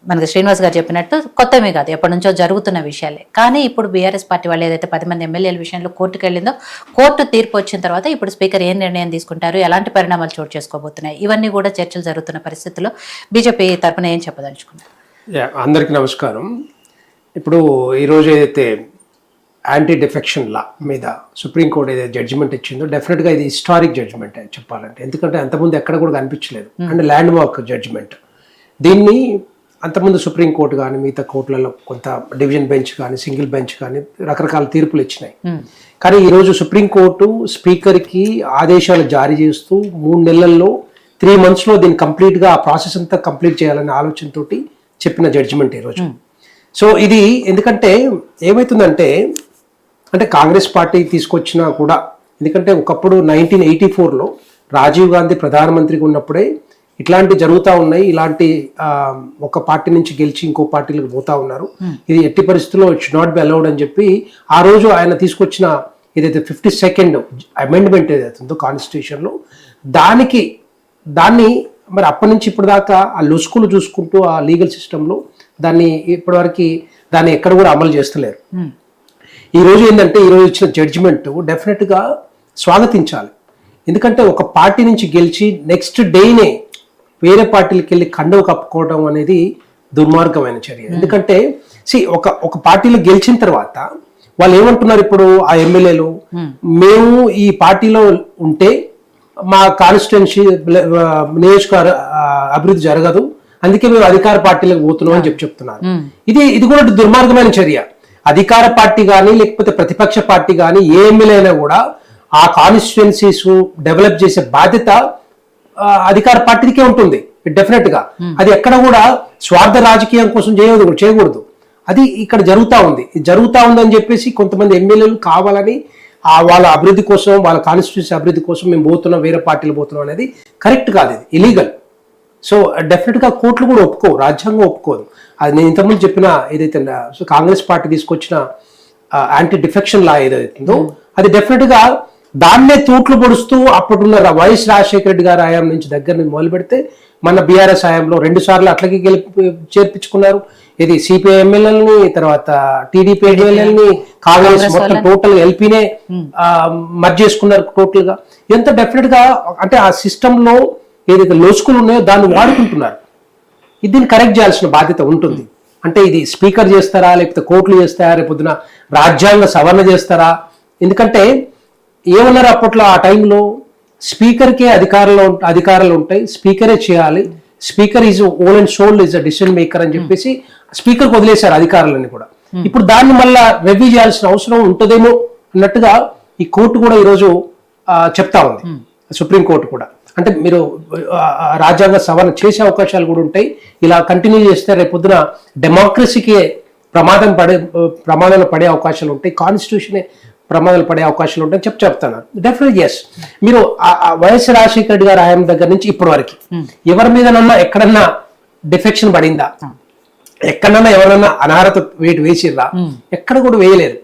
మనకి శ్రీనివాస్ గారు చెప్పినట్టు కొత్తమే కాదు, ఎప్పటి నుంచో జరుగుతున్న విషయాలే. కానీ ఇప్పుడు బీఆర్ఎస్ పార్టీ వాళ్ళు ఏదైతే 10 మంది ఎమ్మెల్యేల విషయంలో కోర్టుకు వెళ్ళిందో, కోర్టు తీర్పు వచ్చిన తర్వాత ఇప్పుడు స్పీకర్ ఏం నిర్ణయం తీసుకుంటారు, ఎలాంటి పరిణామాలు చోటు చేసుకోబోతున్నాయి, ఇవన్నీ కూడా చర్చలు జరుగుతున్న పరిస్థితుల్లో బీజేపీ తరఫున ఏం చెప్పదలుచుకున్నారు? అందరికీ నమస్కారం. ఇప్పుడు ఈరోజు ఏదైతే యాంటీ డిఫెక్షన్ లా మీద సుప్రీంకోర్టు ఏదైతే జడ్జిమెంట్ ఇచ్చిందో, డెఫినెట్గా ఇది హిస్టారిక్ జడ్జిమెంట్ అని చెప్పాలంటే. ఎందుకంటే అంతకుముందు ఎక్కడ కూడా కనిపించలేదు, అండ్ ల్యాండ్ మార్క్ జడ్జిమెంట్. దీన్ని అంతకుముందు సుప్రీంకోర్టు కానీ మిగతా కోర్టులలో కొంత డివిజన్ బెంచ్ కానీ సింగిల్ బెంచ్ కానీ రకరకాల తీర్పులు ఇచ్చినాయి. కానీ ఈరోజు సుప్రీంకోర్టు స్పీకర్కి ఆదేశాలు జారీ చేస్తూ 3 నెలల్లో 3 monthsలో దీన్ని కంప్లీట్గా ఆ ప్రాసెస్ అంతా కంప్లీట్ చేయాలనే ఆలోచనతో చెప్పిన జడ్జిమెంట్ ఈరోజు. సో ఇది ఎందుకంటే ఏమవుతుందంటే, అంటే కాంగ్రెస్ పార్టీ తీసుకొచ్చినా కూడా, ఎందుకంటే ఒకప్పుడు 1984లో రాజీవ్ గాంధీ ప్రధానమంత్రిగా ఉన్నప్పుడే ఇట్లాంటి జరుగుతూ ఉన్నాయి. ఇలాంటి ఒక పార్టీ నుంచి గెలిచి ఇంకో పార్టీలకు పోతా ఉన్నారు. ఇది ఎట్టి పరిస్థితుల్లో it should not be allowed అని చెప్పి ఆ రోజు ఆయన తీసుకొచ్చిన ఏదైతే 52nd అమెండ్మెంట్ ఏదైతే ఉందో కాన్స్టిట్యూషన్లో, దాన్ని మరి అప్పటి నుంచి ఇప్పుడు దాకా ఆ లొసుకులు చూసుకుంటూ ఆ లీగల్ సిస్టంలో దాన్ని ఇప్పటివరకు దాన్ని ఎక్కడ కూడా అమలు చేస్తలేరు. ఈరోజు ఏంటంటే, ఈరోజు ఇచ్చిన జడ్జిమెంట్ డెఫినెట్గా స్వాగతించాలి. ఎందుకంటే ఒక పార్టీ నుంచి గెలిచి నెక్స్ట్ డేనే వేరే పార్టీలకు వెళ్ళి కండవ కప్పుకోవడం అనేది దుర్మార్గమైన చర్య. ఎందుకంటే ఒక పార్టీలో గెలిచిన తర్వాత వాళ్ళు ఏమంటున్నారు, ఇప్పుడు ఆ ఎమ్మెల్యేలు, మేము ఈ పార్టీలో ఉంటే మా కాన్స్టిట్యున్సీ నియోజకవర్గ అభివృద్ధి జరగదు, అందుకే మేము అధికార పార్టీలకు పోతున్నాం అని చెప్తున్నారు. ఇది కూడా దుర్మార్గమైన చర్య. అధికార పార్టీ కానీ లేకపోతే ప్రతిపక్ష పార్టీ కానీ ఏ ఎమ్మెల్యే అయినా కూడా ఆ కాన్స్టిట్యున్సీస్ డెవలప్ చేసే బాధ్యత అధికార పార్టీకే ఉంటుంది డెఫినెట్ గా. అది ఎక్కడ కూడా స్వార్థ రాజకీయం కోసం చేయకూడదు. అది ఇక్కడ జరుగుతా ఉంది అని చెప్పేసి కొంతమంది ఎమ్మెల్యేలు కావాలని వాళ్ళ అభివృద్ధి కోసం, వాళ్ళ కాన్స్టిట్యున్సీ అభివృద్ధి కోసం మేము పోతున్నాం, వేరే పార్టీలు పోతున్నాం అనేది కరెక్ట్ కాదు, ఇది ఇలీగల్. సో డెఫినెట్గా కోర్టులు కూడా ఒప్పుకోవు, రాజ్యాంగం ఒప్పుకోదు. అది నేను ఇంతకుముందు చెప్పిన ఏదైతే కాంగ్రెస్ పార్టీ తీసుకొచ్చిన యాంటీ డిఫెక్షన్ లా ఏదైతుందో, అది డెఫినెట్గా దాన్నే తూట్లు పొడుస్తూ అప్పుడున్న వైఎస్ రాజశేఖర రెడ్డి గారి హయాం నుంచి దగ్గర నుంచి మొదలు పెడితే మన బీఆర్ఎస్ హయాంలో 2 సార్లు అట్లకి చేర్పించుకున్నారు. ఇది సిపిఐ ఎమ్మెల్యేలని, తర్వాత టీడీపీ ఎమ్మెల్యేలని, కాంగ్రెస్ మొత్తం టోటల్ ఎల్పీనే మర్జ్ చేసుకున్నారు టోటల్ గా. ఎంత డెఫినెట్ గా అంటే ఆ సిస్టంలో ఏదైతే లోసుకులు ఉన్నాయో దాన్ని వాడుకుంటున్నారు. దీన్ని కరెక్ట్ చేయాల్సిన బాధ్యత ఉంటుంది. అంటే ఇది స్పీకర్ చేస్తారా, లేకపోతే కోర్టులు చేస్తారా, రేపొద్దున రాజ్యాంగ సవరణ చేస్తారా? ఎందుకంటే ఏమన్నారు అప్పట్లో ఆ టైంలో, స్పీకర్కే అధికారాలు ఉంటాయి, స్పీకరే చేయాలి, speaker is whole and sole is a decision maker అని చెప్పేసి స్పీకర్కి వదిలేశారు అధికారాలన్నీ కూడా. ఇప్పుడు దాన్ని మళ్ళా రివ్యూ చేయాల్సిన అవసరం ఉంటుందేమో అన్నట్టుగా ఈ కోర్టు కూడా ఈరోజు చెప్తా ఉంది, సుప్రీంకోర్టు కూడా. అంటే మీరు రాజ్యాంగ సవరణ చేసే అవకాశాలు కూడా ఉంటాయి. ఇలా కంటిన్యూ చేస్తే రేపొద్దున డెమోక్రసీకి ప్రమాదాలు పడే అవకాశాలు ఉంటాయి, కాన్స్టిట్యూషనే ప్రమాదాలు పడే అవకాశాలు ఉంటాయని చెప్తాను. Definitely yes. మీరు వైఎస్ రాజశేఖర రెడ్డి గారి ఆయన దగ్గర నుంచి ఇప్పటి వరకు ఎవరి మీదనన్నా ఎక్కడన్నా డిఫెక్షన్ పడిందా, ఎక్కడన్నా ఎవరన్నా అనర్హత వేసిర్రా? ఎక్కడ కూడా వేయలేదు.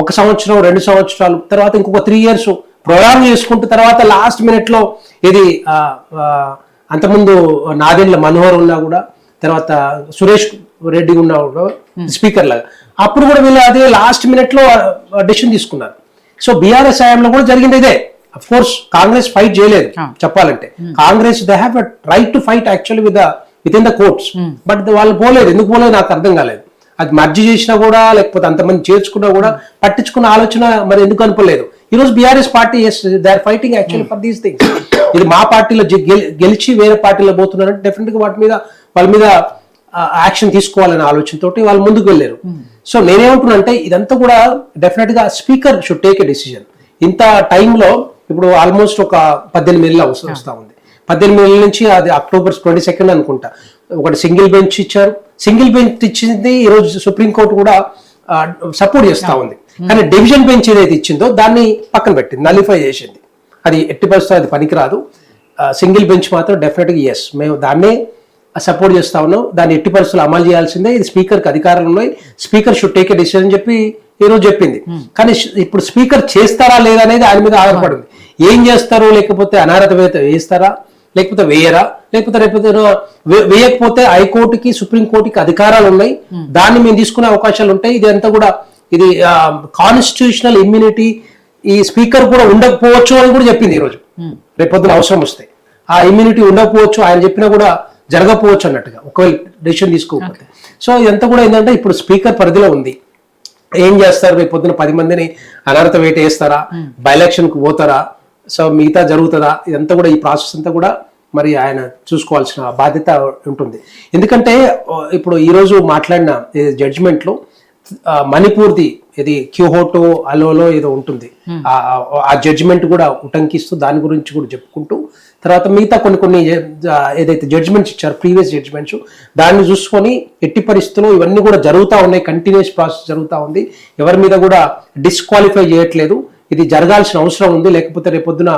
1 సంవత్సరం 2 సంవత్సరాలు తర్వాత ఇంకొక 3 years ప్రోగ్రామ్ చేసుకుంటూ తర్వాత లాస్ట్ మినిట్ లో ఇది అంతకుముందు నాదెండ్ల మనోహర్ ఉన్నా కూడా, తర్వాత సురేష్ రెడ్డి ఉన్నా కూడా స్పీకర్ లాగా, అప్పుడు కూడా వీళ్ళు అదే లాస్ట్ మినిట్ లో డెసిషన్ తీసుకున్నారు. సో బీఆర్ఎస్ హయాంలో కూడా జరిగింది ఇదే. అఫ్ కోర్స్ కాంగ్రెస్ ఫైట్ చేయలేదు చెప్పాలంటే. Congress they have right to fight actually with in the courts, but వాళ్ళు పోలేదు. ఎందుకు పోలేదు నాకు అర్థం కాలేదు. అది మర్జీ చేసినా కూడా, లేకపోతే అంతమంది చేర్చుకున్నా కూడా పట్టించుకున్న ఆలోచన మరి ఎందుకు అనుకోలేదు. ఈరోజు BRS party they are fighting actually for these things. ఇది మా పార్టీలో గెలిచి వేరే పార్టీలో పోతున్నారంటే డెఫినెట్ గా వాళ్ళ మీద యాక్షన్ తీసుకోవాలనే ఆలోచనతో వాళ్ళు ముందుకు వెళ్ళారు. సో నేనేమంటున్నా అంటే, ఇదంతా కూడా డెఫినెట్ గా speaker should take a decision. ఇంత టైంలో ఇప్పుడు ఆల్మోస్ట్ ఒక 18 నెలలు వస్తా ఉంది. 18 నెలల నుంచి అది October 22 అనుకుంటా ఒకటి సింగిల్ బెంచ్ ఇచ్చారు. సింగిల్ బెంచ్ ఇచ్చింది ఈరోజు సుప్రీంకోర్టు కూడా సపోర్ట్ చేస్తా ఉంది. కానీ డివిజన్ బెంచ్ ఏదైతే ఇచ్చిందో దాన్ని పక్కన పెట్టింది, నలిఫై చేసింది. అది ఎట్టి పరిస్థితుల్లో అది పనికిరాదు. సింగిల్ బెంచ్ మాత్రం డెఫినెట్గా ఎస్, మేము దాన్నే సపోర్ట్ చేస్తా ఉన్నాం, దాన్ని ఎట్టి పరిస్థితులు అమలు చేయాల్సిందే, ఇది స్పీకర్కి అధికారాలు ఉన్నాయి, speaker should take a decision అని చెప్పి ఈరోజు చెప్పింది. కానీ ఇప్పుడు స్పీకర్ చేస్తారా లేదా అనేది ఆయన మీద ఆధారపడింది. ఏం చేస్తారు, లేకపోతే అనర్హత వేస్తారా, లేకపోతే వేయరా, లేకపోతే రేపు వేయకపోతే హైకోర్టుకి సుప్రీంకోర్టుకి అధికారాలు ఉన్నాయి, దాన్ని మేము తీసుకునే అవకాశాలు ఉంటాయి. ఇది అంతా కూడా ఇది కాన్స్టిట్యూషనల్ ఇమ్యూనిటీ ఈ స్పీకర్ కూడా ఉండకపోవచ్చు అని కూడా చెప్పింది ఈరోజు. రేపొద్దున అవసరం వస్తే ఆ ఇమ్యూనిటీ ఉండకపోవచ్చు, ఆయన చెప్పినా కూడా జరగకపోవచ్చు అన్నట్టుగా ఒకవేళ డెసిషన్ తీసుకోకపోతే. సో ఇదంతా కూడా ఏంటంటే ఇప్పుడు స్పీకర్ పరిధిలో ఉంది. ఏం చేస్తారు, రేపు పొద్దున 10 మందిని అనర్హత వేట వేస్తారా, బై ఎలక్షన్ కు పోతారా, సో మిగతా జరుగుతుందా, ఇదంతా కూడా ఈ ప్రాసెస్ అంతా కూడా మరి ఆయన చూసుకోవాల్సిన బాధ్యత ఉంటుంది. ఎందుకంటే ఇప్పుడు ఈ రోజు మాట్లాడిన జడ్జిమెంట్ లో మణిపూర్ది ఇది క్యూహోటో అలోలో ఏదో ఉంటుంది, ఆ జడ్జిమెంట్ కూడా ఉటంకిస్తూ దాని గురించి కూడా చెప్పుకుంటూ తర్వాత మిగతా కొన్ని ఏదైతే జడ్జిమెంట్స్ ఇచ్చారు ప్రీవియస్ జడ్జిమెంట్స్ దాన్ని చూసుకొని ఎట్టి పరిస్థితుల్లో ఇవన్నీ కూడా జరుగుతూ ఉన్నాయి, కంటిన్యూస్ ప్రాసెస్ జరుగుతూ ఉంది, ఎవరి మీద కూడా డిస్క్వాలిఫై చేయట్లేదు, ఇది జరగాల్సిన అవసరం ఉంది, లేకపోతే రేపొద్దున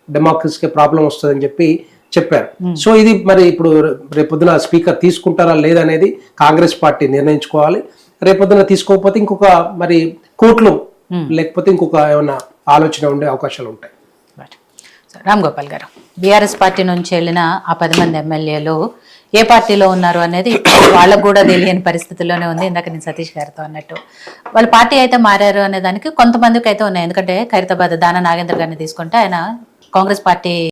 డెమోక్రసీకి ప్రాబ్లం వస్తుందని చెప్పారు. సో ఇది మరి ఇప్పుడు రేపొద్దున స్పీకర్ తీసుకుంటారా లేదనేది కాంగ్రెస్ పార్టీ నిర్ణయించుకోవాలి. రేపొద్దున తీసుకోకపోతే ఇంకొక మరి కోర్టులు లేకపోతే ఇంకొక ఏమైనా ఆలోచన ఉండే అవకాశాలు ఉంటాయి. రామ్ గోపాల్ గారు, బీఆర్ఎస్ పార్టీ నుంచి వెళ్ళిన ఆ 10 మంది ఎమ్మెల్యేలు ఏ పార్టీలో ఉన్నారు అనేది వాళ్ళకు కూడా తెలియని పరిస్థితుల్లోనే ఉంది. ఇందాక నేను సతీష్ గారితో అన్నట్టు వాళ్ళ పార్టీ అయితే మారారు అనే దానికి కొంతమందికి అయితే ఉన్నాయి. ఎందుకంటే ఖైరతాబాద్ దానా నాగేంద్ర గారిని తీసుకుంటే ఆయన కాంగ్రెస్ పార్టీ